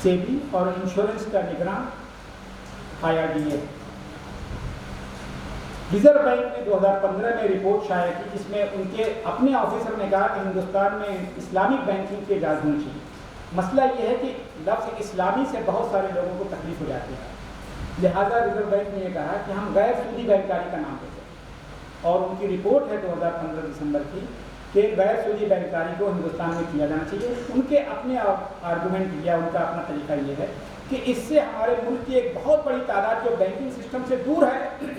سیبی اور انشورنس کا نگراں IRDA. ریزرو بینک نے 2015 میں رپورٹ شائع کی جس میں ان کے اپنے آفیسر نے کہا کہ ہندوستان میں اسلامک بینکنگ کے اجازت ہونی چاہیے. مسئلہ یہ ہے کہ لفظ اسلامی سے بہت سارے لوگوں کو تکلیف ہو جاتی ہے، لہٰذا ریزرو بینک نے یہ کہا کہ ہم غیر سودی بینکاری کا نام دیتے ہیں، اور ان کی رپورٹ ہے 2015 دسمبر کی کہ غیر سودی بینکاری کو ہندوستان میں کیا جانا چاہیے. ان کے اپنے آرگومنٹ یا ان کا اپنا طریقہ یہ ہے کہ اس سے ہمارے ملک کی ایک بہت بڑی تعداد جو بینکنگ سسٹم سے دور ہے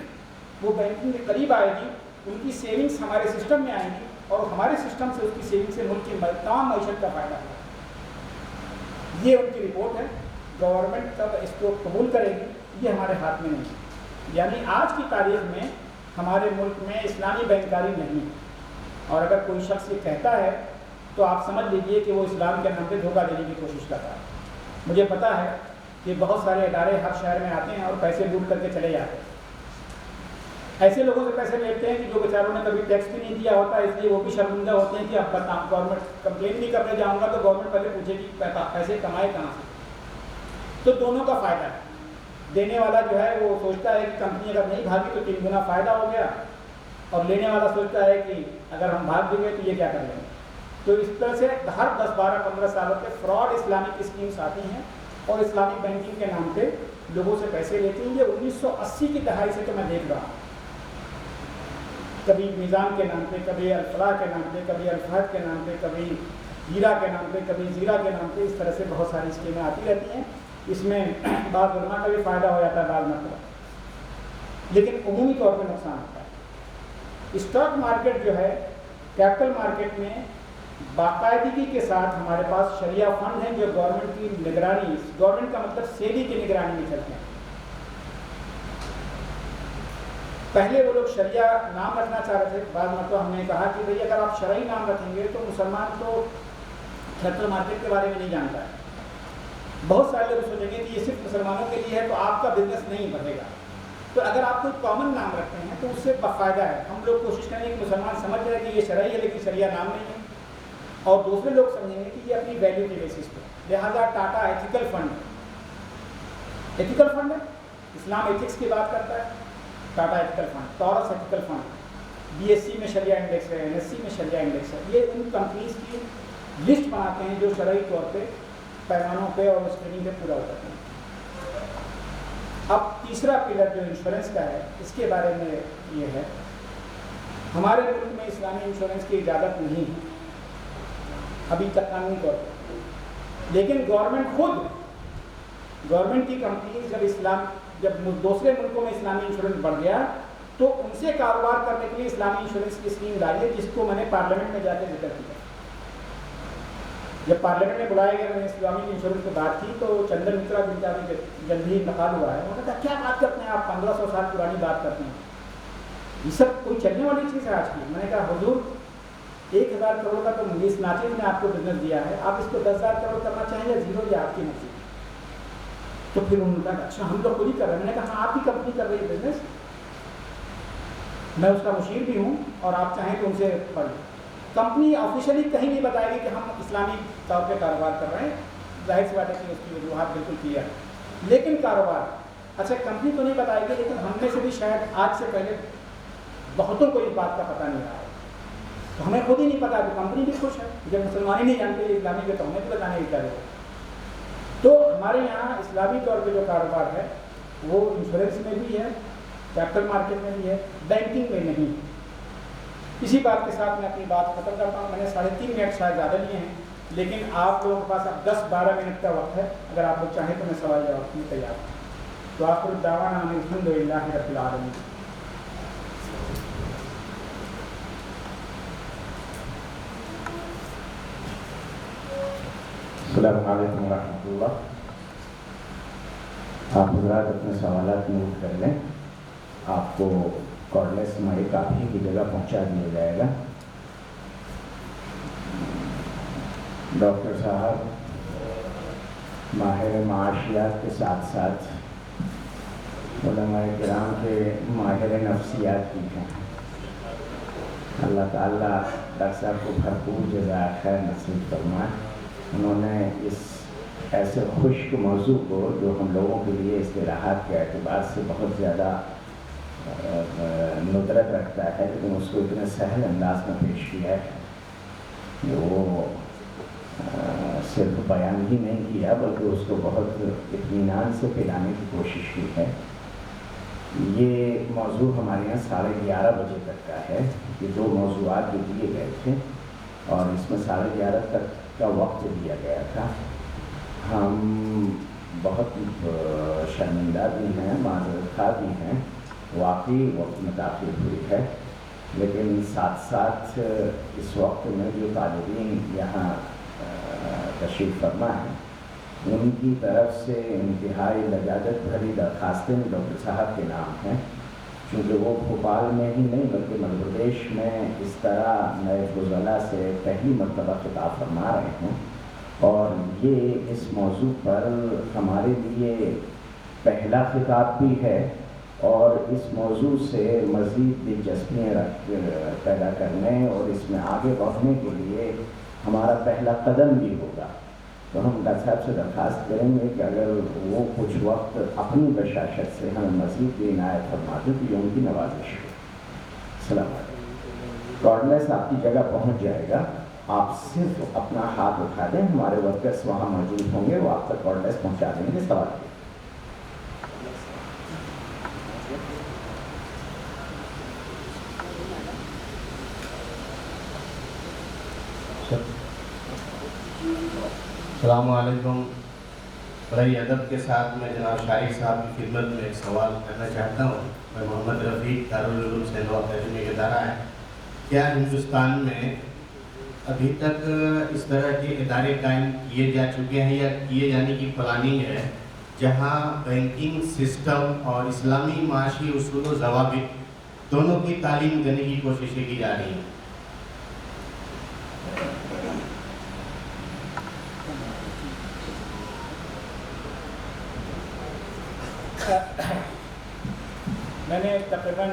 وہ بینکنگ کے قریب آئے گی، ان کی سیونگز ہمارے سسٹم میں آئیں گی اور ہمارے سسٹم سے اس کی سیونگ سے ملک کی تمام معیشت کا فائدہ ہوگا. یہ ان کی رپورٹ ہے. گورنمنٹ کب اس کو قبول کرے گی یہ ہمارے ہاتھ میں نہیں ہے. یعنی آج کی تاریخ میں ہمارے ملک میں اسلامی بینکاری نہیں ہے، اور اگر کوئی شخص یہ کہتا ہے تو آپ سمجھ لیجئے کہ وہ اسلام کے نام پہ دھوکہ دینے کی کوشش کرتا ہے. مجھے پتا ہے کہ بہت سارے ادارے ہر شہر میں آتے ہیں اور پیسے لوٹ کر کے چلے جاتے ہیں. ایسے لوگوں سے پیسے لیتے ہیں کہ جو بیچاروں نے کبھی ٹیکس بھی نہیں دیا ہوتا، اس لیے وہ بھی شرمندہ ہوتے ہیں کہ اب گورنمنٹ کمپلین بھی کرنے جاؤں گا تو گورنمنٹ پہلے پوچھے گی پیسے کمائے کہاں سے. تو دونوں کا فائدہ ہے. دینے والا جو ہے وہ سوچتا ہے کہ کمپنی اگر نہیں بھاگی تو 3 گنا فائدہ ہو گیا، اور لینے والا سوچتا ہے کہ اگر ہم بھاگ دیں گے تو یہ کیا کر لیں گے. تو اس طرح سے ہر 10 12 15 سالوں کے فراڈ اسلامک اسکیمس آتی ہیں اور اسلامک بینکنگ کے نام پہ لوگوں سے پیسے لیتی ہیں. یہ 1980 کی دہائی سے تو میں دیکھ رہا ہوں. کبھی میزان کے نام پہ، کبھی الفلاح کے نام پہ، کبھی الفہد کے نام پہ، کبھی ہیرا کے نام پہ، کبھی زیرہ کے نام پہ، اس طرح سے بہت ساری اسکیمیں آتی رہتی ہیں. اس میں بعض علماء کا بھی فائدہ ہو جاتا ہے بعض مرتبہ، لیکن عمومی طور پہ نقصان ہوتا ہے. اسٹاک مارکیٹ جو ہے، کیپٹل مارکیٹ میں باقاعدگی کے ساتھ ہمارے پاس شریعہ فنڈ ہیں جو گورنمنٹ کی نگرانی، گورنمنٹ کا مطلب سیبی کی نگرانی میں چلتے ہیں. پہلے وہ لوگ شریعہ نام رکھنا چاہ رہے تھے، بعد مرتبہ ہم نے کہا کہ بھئی اگر آپ شرعی نام رکھیں گے تو مسلمان تو کیپٹل مارکیٹ کے بارے میں نہیں جانتا ہے. بہت سارے لوگ سوچیں گے کہ یہ صرف مسلمانوں کے لیے ہے تو آپ کا بزنس نہیں بڑھے گا. تو اگر آپ کوئی کامن نام رکھتے ہیں تو اس سے فائدہ ہے. ہم لوگ کوشش کریں گے کہ مسلمان سمجھ جائے کہ یہ شرعی ہے لیکن شریعہ نام نہیں ہے، اور دوسرے لوگ سمجھیں گے کہ یہ اپنی ویلیو کی بیسس پہ. لہٰذا Tata ethical fund, ethical fund ہے، اسلام ایتھکس کی بات کرتا ہے. Tata ethical fund, Taurus ethical fund, BSE میں شریعہ انڈیکس ہے، NSE میں شریعہ انڈیکس ہے. یہ ان کمپنیز کی لسٹ بناتے ہیں جو شرعی طور پہ پیمانوں پہ اور اسکریننگ پہ پورا ہوتا ہے. اب تیسرا پلر جو انشورنس کا ہے، اس کے بارے میں یہ ہے ہمارے ملک میں اسلامی انشورنس کی اجازت نہیں ہے ابھی تک قانونی طور پر، لیکن گورنمنٹ خود، گورنمنٹ کی کمپنیز جب دوسرے ملکوں میں اسلامی انشورنس بڑھ گیا تو ان سے کاروبار کرنے کے لیے اسلامی انشورنس کی اسکیم لائی ہے، جس کو میں نے پارلیمنٹ میں جا کے ذکر کیا. جب پارلیمنٹ میں بلایا گیا، میں نے اسلامی انشورنس کی بات کی تو چندر مترا جن کا بھی جلدی ہی انتقال ہوا ہے، انہوں نے کہا کیا بات کرتے ہیں آپ، 1500 سال پرانی بات کرتے ہیں، یہ سب کوئی چلنے والی چیز ہے آج کی. میں نے کہا حضور 1000 کروڑ کا تو مجھے ناچیز نے آپ کو بزنس دیا ہے، آپ اس کو 10,000 کروڑ کرنا چاہیں یا زیرو، یا آپ کی مرضی. تو پھر انہوں نے کہا اچھا ہم لوگ خود ہی کر رہے ہیں. میں نے کہا ہاں آپ کی کمپنی کر رہی ہے بزنس، میں اس کا مشیر بھی ہوں اور آپ چاہیں تو ان سے پڑھیں. کمپنی آفیشلی کہیں نہیں بتائے گی کہ ہم اسلامی طور پہ کاروبار کر رہے ہیں، ظاہر سی بات ہے کہ اس کی وجوہات بالکل کلیئر ہے. لیکن کاروبار، اچھا کمپنی تو نہیں بتائے گی، لیکن ہم میں سے بھی شاید آج سے پہلے بہتوں کو اس بات کا پتہ نہیں رہا ہے. تو ہمیں خود ہی نہیں پتا، تو کمپنی بھی خوش ہے. جب مسلمان ہی نہیں جانتے اسلامی کے تو ہمیں بھی بتانے کی چاہیے. تو ہمارے یہاں اسلامی طور پہ جو کاروبار ہے وہ انشورنس میں بھی ہے، کیپٹل مارکیٹ میں بھی ہے، بینکنگ میں نہیں. اسی بات کے ساتھ میں اپنی بات ختم کرتا ہوں. میں نے 3.5 منٹ شاید زیادہ لیے ہیں، لیکن آپ لوگوں کے پاس اب 10-12 منٹ کا وقت ہے. اگر آپ لوگ چاہیں تو میں سوال جواب میں تیار ہوں. تو آخر الدعوانا ان الحمد للہ رب العالمین. السلام علیکم ورحمۃ اللہ. آپ حضرات اپنے سوالات نوٹ کر لیں، آپ کو کارڈلیس مائک آپ ہی کی جگہ پہنچا دیا جائے گا. ڈاکٹر صاحب ماہر معاشیات کے ساتھ ساتھ علماء کرام کے ماہر نفسیات بھی ہیں. اللہ تعالیٰ ڈاکٹر صاحب کو بھرپور جزائے خیر نصیب فرمائے. انہوں نے اس ایسے خشک موضوع کو جو ہم لوگوں کے لیے اصطلاحات کے اعتبار سے بہت زیادہ ندرت رکھتا ہے، لیکن اس کو اتنے سہل انداز میں پیش کیا ہے کہ وہ صرف بیان ہی نہیں کیا بلکہ اس کو بہت اطمینان سے پھیلانے کی کوشش کی ہے۔ یہ موضوع ہمارے یہاں 11:30 بجے تک کا ہے۔ یہ 2 موضوعات جو دیے گئے تھے اور اس میں 11:30 تک کا وقت دیا گیا تھا۔ ہم بہت شرمندہ بھی ہیں، معذرت خواہ بھی ہیں، واقعی وقت میں تاخیر ہوئی ہے، لیکن ساتھ ساتھ اس وقت میں جو طالبین یہاں تشریف فرما ہے ان کی طرف سے انتہائی لجاجت بھری درخواستیں ڈاکٹر صاحب کے نام ہیں، چونکہ وہ بھوپال میں ہی نہیں بلکہ مدھیہ پردیش میں اس طرح نئے فضلہ سے پہلی مرتبہ خطاب فرما رہے ہیں، اور یہ اس موضوع پر ہمارے لیے پہلا خطاب بھی ہے اور اس موضوع سے مزید دلچسپیاں پیدا کرنے اور اس میں آگے بڑھنے کے لیے ہمارا پہلا قدم بھی ہوگا۔ تو ہم ڈاکٹر صاحب سے درخواست کریں گے کہ اگر وہ کچھ وقت اپنی بشاشت سے ہمیں مزید بھی عنایت فرما دیں تو یہ ان کی نوازش ہے۔ السلام علیکم۔ کارڈلیس آپ کی جگہ پہنچ جائے گا، آپ صرف اپنا ہاتھ اٹھا دیں، ہمارے ورکرس وہاں موجود ہوں گے، وہ آپ تک کارڈلیس پہنچا دیں گے۔ سوال السلام علیکم۔ بڑے ادب کے ساتھ میں جناب شاہی صاحب کی خدمت میں ایک سوال کرنا چاہتا ہوں۔ میں محمد رفیق دارالعلوم سندھ اکیڈمی کے ادارہ ہے۔ کیا ہندوستان میں ابھی تک اس طرح کے ادارے قائم کیے جا چکے ہیں یا کیے جانے کی پلاننگ ہے جہاں بینکنگ سسٹم اور اسلامی معاشی اصول و ضوابط دونوں کی تعلیم دینے کی کوششیں کی جا رہی ہیں؟ میں نے تقریباً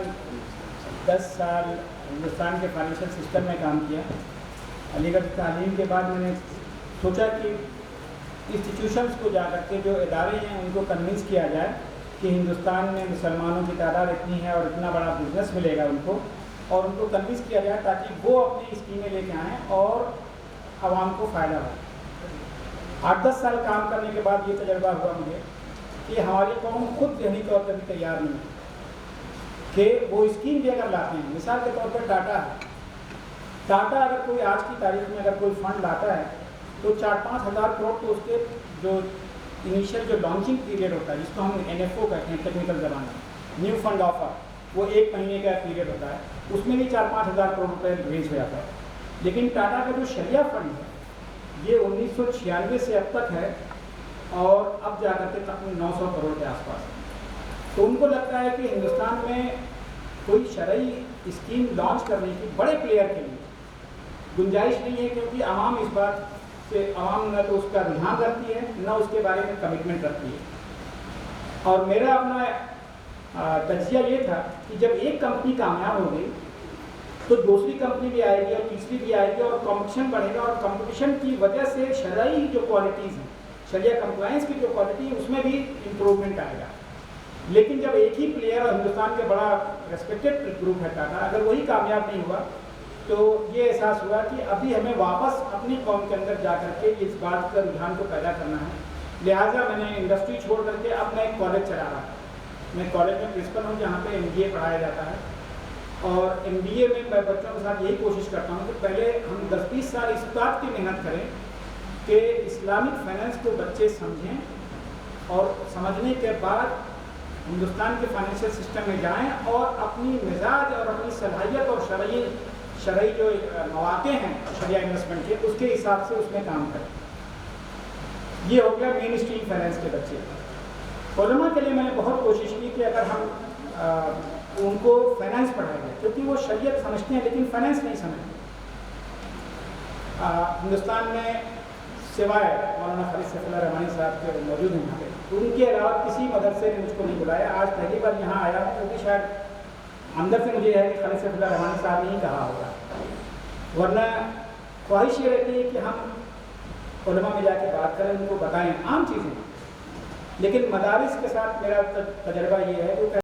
10 سال ہندوستان کے فائنینشیل سسٹم میں کام کیا۔ علی گڑھ تعلیم کے بعد میں نے سوچا کہ انسٹیٹیوشنس کو جا کر کے جو ادارے ہیں ان کو کنونس کیا جائے کہ ہندوستان میں مسلمانوں کی تعداد اتنی ہے اور اتنا بڑا بزنس ملے گا ان کو، اور ان کو کنونس کیا جائے تاکہ وہ اپنی اسکیمیں لے کے آئیں اور عوام کو فائدہ ہو۔ 8-10 سال کام کرنے کے بعد یہ تجربہ ہوا مجھے کہ ہماری قوم خود ذہنی طور پر بھی تیار نہیں ہے کہ وہ اسکیم بھی اگر لاتے ہیں، مثال کے طور پر ٹاٹا ہے، ٹاٹا اگر کوئی آج کی تاریخ میں اگر کوئی فنڈ لاتا ہے تو 4-5 ہزار کروڑ تو اس کے جو انیشیل جو لانچنگ پیریڈ ہوتا ہے جس کو ہم NFO کہتے ہیں ٹیکنیکل زبان میں، نیو فنڈ آفر، وہ 1 مہینے کا پیریڈ ہوتا ہے، اس میں بھی 4-5 ہزار کروڑ روپے ریز ہو جاتا ہے۔ لیکن ٹاٹا کا جو شریعہ فنڈ ہے یہ 1996 سے اب تک ہے اور اب جا کر کے تقریباً 900 کروڑ کے آس پاس ہے۔ تو ان کو لگتا ہے کہ ہندوستان میں کوئی شرعی اسکیم لانچ کرنے کی بڑے پلیئر کے لیے گنجائش نہیں ہے، کیونکہ عوام اس بات سے عوام نہ تو اس کا رجحان رکھتی ہے نہ اس کے بارے میں کمٹمنٹ رکھتی ہے۔ اور میرا اپنا تجزیہ یہ تھا کہ جب ایک کمپنی کامیاب ہو گئی تو دوسری کمپنی بھی آئے گی اور تیسری بھی آئے گی اور کمپٹیشن بڑھے گا، اور کمپٹیشن کی وجہ سے شرعی جو کوالٹیز ہیں، شریعہ کمپلائنس کی جو کوالٹی ہے اس میں بھی امپروومنٹ آئے گا۔ لیکن جب ایک ہی پلیئر ہندوستان کے بڑا ریسپیکٹڈ گروپ ہے ٹاٹا، اگر وہی کامیاب نہیں ہوا تو یہ احساس ہوا کہ ابھی ہمیں واپس اپنی قوم کے اندر جا کر کے اس بات کا رجحان کو پیدا کرنا ہے۔ لہٰذا میں نے انڈسٹری چھوڑ کر کے اب میں ایک کالج چلا رہا ہوں۔ میں کالج میں پرنسپل ہوں جہاں پہ MBA پڑھایا جاتا ہے، اور MBA میں بچوں کے ساتھ یہی کوشش کرتا ہوں کہ پہلے ہم 10-20 سال اس بات کی محنت کریں کہ اسلامک فائنینس کو بچے سمجھیں، اور سمجھنے کے بعد ہندوستان کے فائنینشیل سسٹم میں جائیں اور اپنی مزاج اور اپنی صلاحیت اور شرعی جو مواقع ہیں شریعہ انویسٹمنٹ کے اس کے حساب سے اس میں کام کریں۔ یہ ہو گیا مین اسٹریم فائنینس کے بچے۔ علماء کے لیے میں نے بہت کوشش کی کہ اگر ہم ان کو فائنینس پڑھائیں گے، کیونکہ وہ شریعت سمجھتے ہیں لیکن فائنینس نہیں سمجھتے۔ ہندوستان میں سوائے مولانا خالد سیف اللہ رحمانی صاحب کے موجود ہیں یہاں پہ، ان کے علاوہ کسی مدرسے نے مجھ کو نہیں بلایا۔ آج پہلی بار یہاں آیا ہوں کیونکہ شاید اندر سے مجھے یہ ہے کہ خالد سیف اللہ رحمانی صاحب نے ہی کہا ہوگا، ورنہ خواہش یہ رہتی ہے کہ ہم علماء میں جا کے بات کریں، ان کو بتائیں عام چیزیں. لیکن مدارس کے ساتھ میرا تجربہ یہ ہے کہ